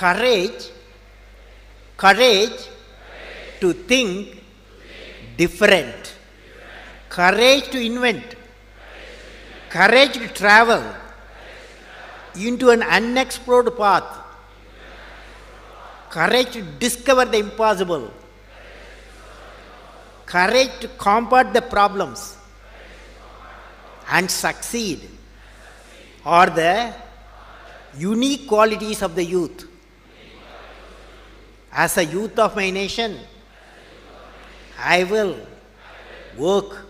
Courage, courage to think different, courage to invent, courage to travel into an unexplored path, courage to discover the impossible, courage to combat the problems and succeed are the unique qualities of the youth. As a youth of my nation, I will work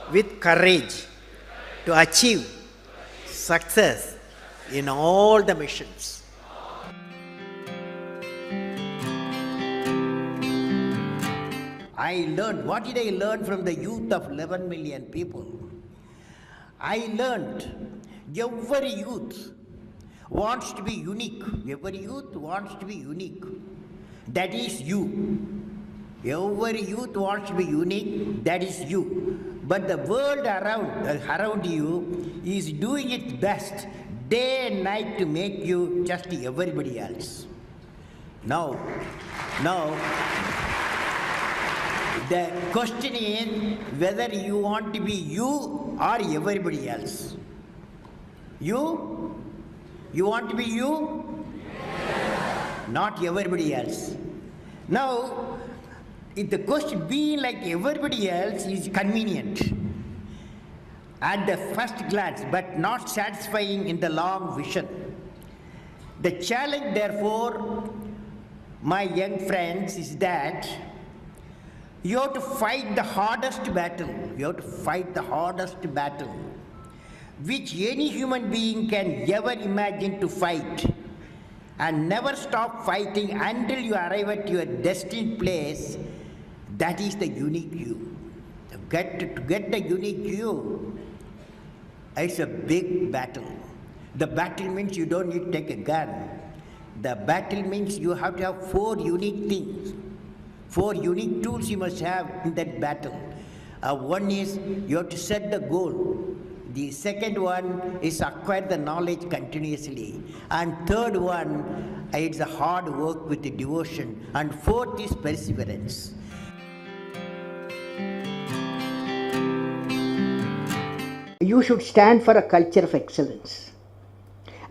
with courage to achieve success in all the missions. What did I learn from the youth of 11 million people? I learned every youth wants to be unique. Every youth wants to be unique. That is you. Every youth wants to be unique. That is you. But the world around you is doing its best day and night to make you just everybody else. Now, the question is whether you want to be you or everybody else. You want to be you? Yes. Not everybody else. Now, if the question being like everybody else is convenient at the first glance, but not satisfying in the long vision. The challenge, therefore, my young friends, is that you have to fight the hardest battle. You have to fight the hardest battle which any human being can ever imagine to fight, and never stop fighting until you arrive at your destined place. That is the unique you. To get the unique you, it's a big battle. The battle means you don't need to take a gun. The battle means you have to have 4 unique things. 4 unique tools you must have in that battle. One is you have to set the goal. The second one is acquire the knowledge continuously. And third one, it's a hard work with the devotion. And fourth is perseverance. You should stand for a culture of excellence.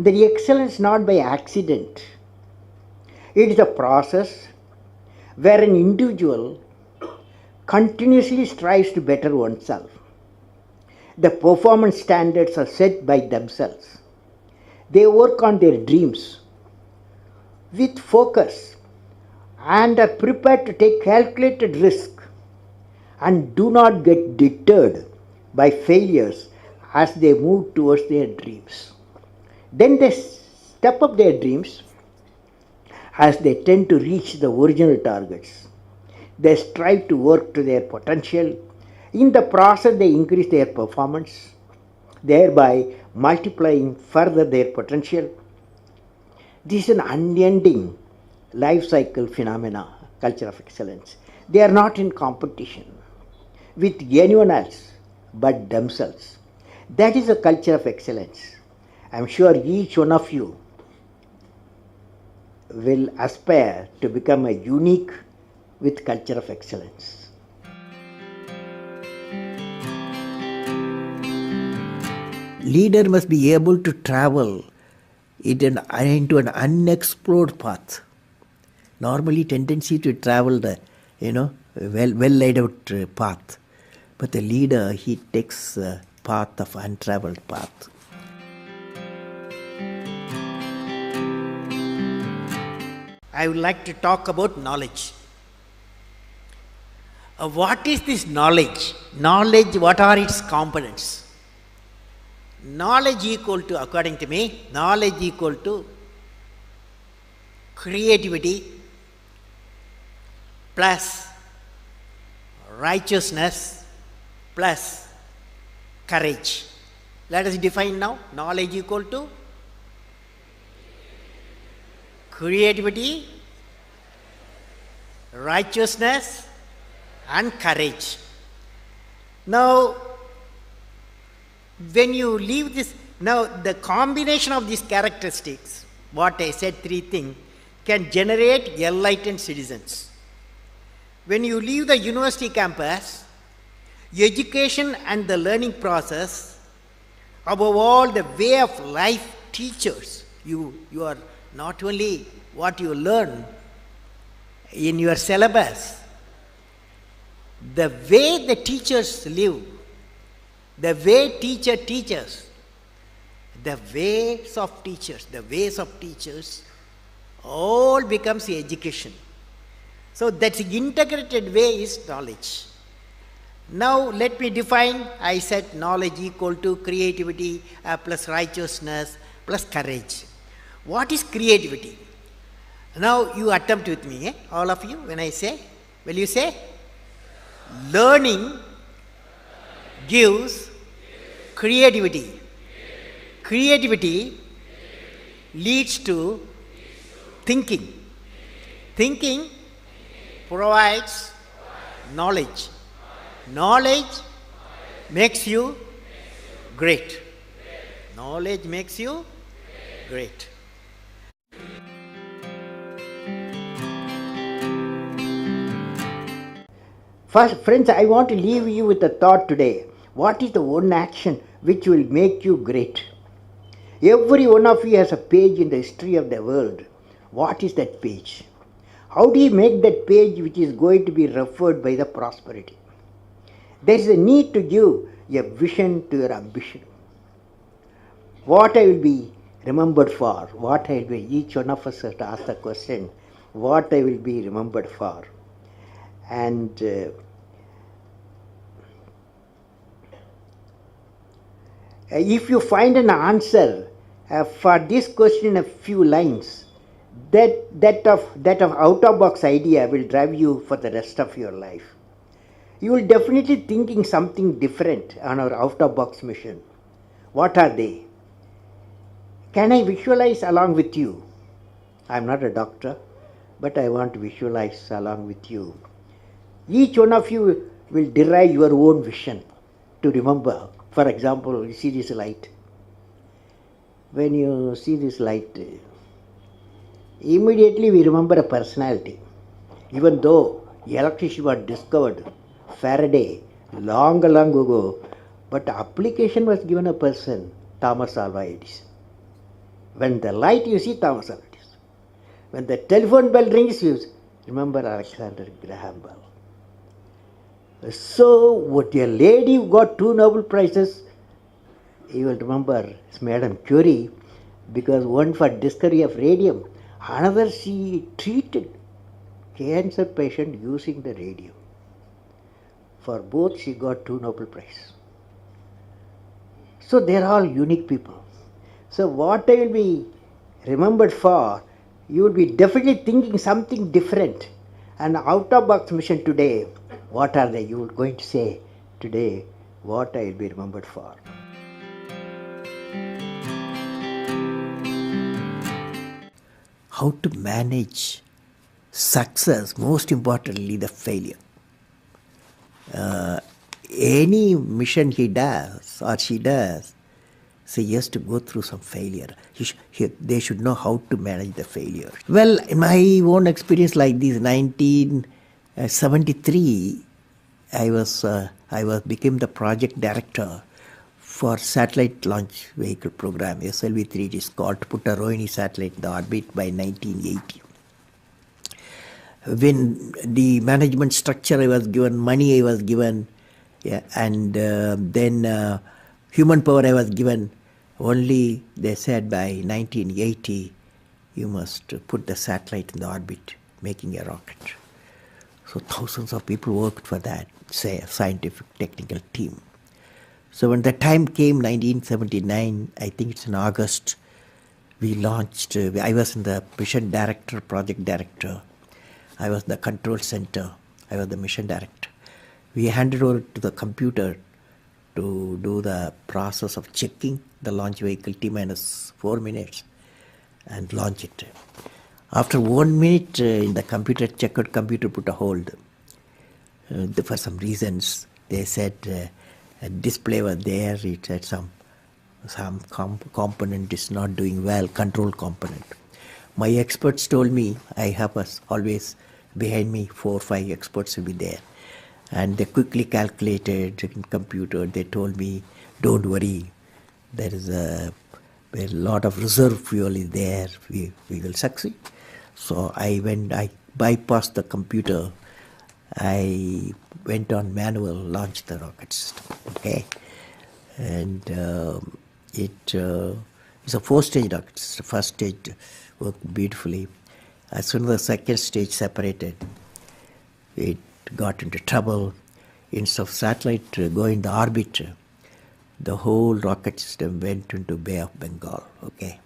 The excellence not by accident. It is a process where an individual continuously strives to better oneself. The performance standards are set by themselves. They work on their dreams with focus and are prepared to take calculated risk and do not get deterred by failures as they move towards their dreams. Then they step up their dreams as they tend to reach the original targets. They strive to work to their potential. In the process, they increase their performance, thereby multiplying further their potential. This is an unending life cycle phenomena, culture of excellence. They are not in competition with anyone else but themselves. That is a culture of excellence. I am sure each one of you will aspire to become a unique with culture of excellence. Leader must be able to travel into an unexplored path. Normally, tendency to travel the well laid out path, but the leader, he takes the path of untraveled path. I would like to talk about knowledge. What is this knowledge? Knowledge, what are its components? Knowledge equal to, according to me, knowledge equal to creativity plus righteousness plus courage. Let us define now. Knowledge equal to creativity, righteousness and courage. Now, when you leave this, now the combination of these characteristics what I said, three things, can generate enlightened citizens. When you leave the university campus, education and the learning process, above all the way of life teachers, you are not only what you learn in your syllabus, the way the teachers live, the way teacher teaches, the ways of teachers, all becomes education. So that integrated way is knowledge. Now let me define. I said knowledge equal to creativity plus righteousness plus courage. What is creativity? Now you attempt with me, all of you, when I say. Will you say? Learning gives creativity. Creativity leads to thinking. Thinking provides knowledge. Knowledge makes you great. Knowledge makes you great. First, friends, I want to leave you with a thought today. What is the one action which will make you great? Every one of you has a page in the history of the world. What is that page? How do you make that page which is going to be referred by the prosperity? There is a need to give a vision to your ambition. What I will be remembered for? What I will be? Each one of us has to ask the question, what I will be remembered for? And if you find an answer for this question in a few lines, that of out of box idea will drive you for the rest of your life. You will definitely thinking something different on our out of box mission. What are they? Can I visualize along with you? I am not a doctor, but I want to visualize along with you. Each one of you will derive your own vision to remember. For example, you see this light. When you see this light, immediately we remember a personality. Even though electricity was discovered, Faraday, long ago, but the application was given a person, Thomas Alva Edison. When the light you see Thomas Alva Edison. When the telephone bell rings, you remember Alexander Graham Bell. So, what a lady who got 2 Nobel Prizes, you will remember Madame Curie, because one for discovery of radium, another she treated cancer patient using the radium. For both she got 2 Nobel Prizes. So they are all unique people. So what I will be remembered for, you will be definitely thinking something different. And out of box mission today, what are they? You are going to say today what I will be remembered for. How to manage success, most importantly the failure. Any mission he does or she does, so he has to go through some failure. They should know how to manage the failure. Well, in my own experience like this, 1973, I became the project director for satellite launch vehicle program, SLV-3. It is called to put a Rohini satellite in the orbit by 1980. When the management structure I was given, money I was given, and then human power I was given, only they said by 1980 you must put the satellite in the orbit, making a rocket. So thousands of people worked for that, say a scientific technical team. So when the time came, 1979, I think it's in August, we launched, I was in the mission director, project director. I was the control center. I was the mission director. We handed over to the computer to do the process of checking the launch vehicle T-minus 4 minutes and launch it. After 1 minute in the computer, checkout computer put a hold. For some reasons, they said a display was there, it had some some component is not doing well, control component. My experts told me, I have always behind me 4 or 5 experts will be there. And they quickly calculated in computer, they told me, don't worry, there is a lot of reserve fuel is there, we will succeed. So I bypassed the computer, I went on manual, launched the rocket system, okay? And it's a 4-stage rocket system. First stage worked beautifully. As soon as the second stage separated, it got into trouble. Instead of satellite going to orbit, the whole rocket system went into Bay of Bengal, okay?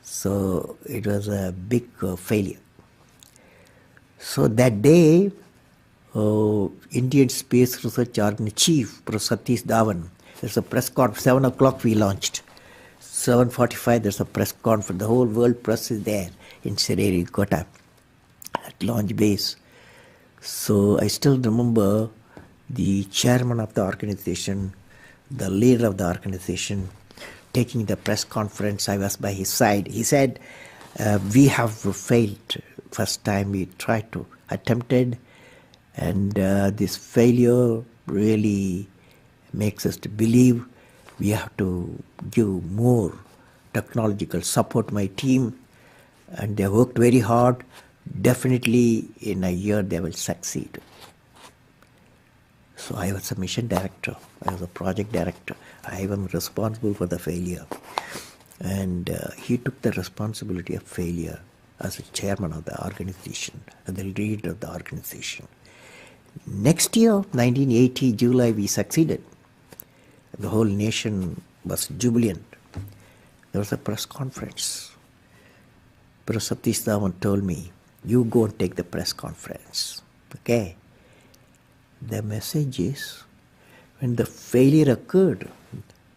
So it was a big failure. So that day, Indian Space Research Organization Chief, Professor Satish Dhawan, there's a press conference, 7 o'clock we launched. 7:45 there's a press conference, the whole world press is there in Sririkota at launch base. So I still remember the chairman of the organization, the leader of the organization, taking the press conference. I was by his side. He said, we have failed. First time we tried to attempted, and this failure really makes us to believe we have to give more technological support my team, and they worked very hard. Definitely in a year they will succeed. So I was a mission director, I was a project director, I am responsible for the failure. And he took the responsibility of failure as a chairman of the organization, and the leader of the organization. Next year, 1980, July, we succeeded. The whole nation was jubilant. There was a press conference. Professor Satish Dhawan told me, you go and take the press conference, okay? The message is, when the failure occurred,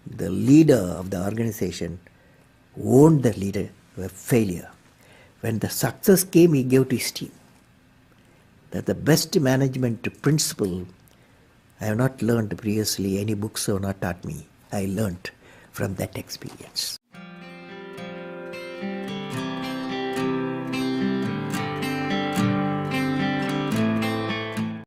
the leader of the organization owned the leader failure. When the success came, he gave to his team. That the best management principle I have not learned previously, any books have not taught me. I learned from that experience.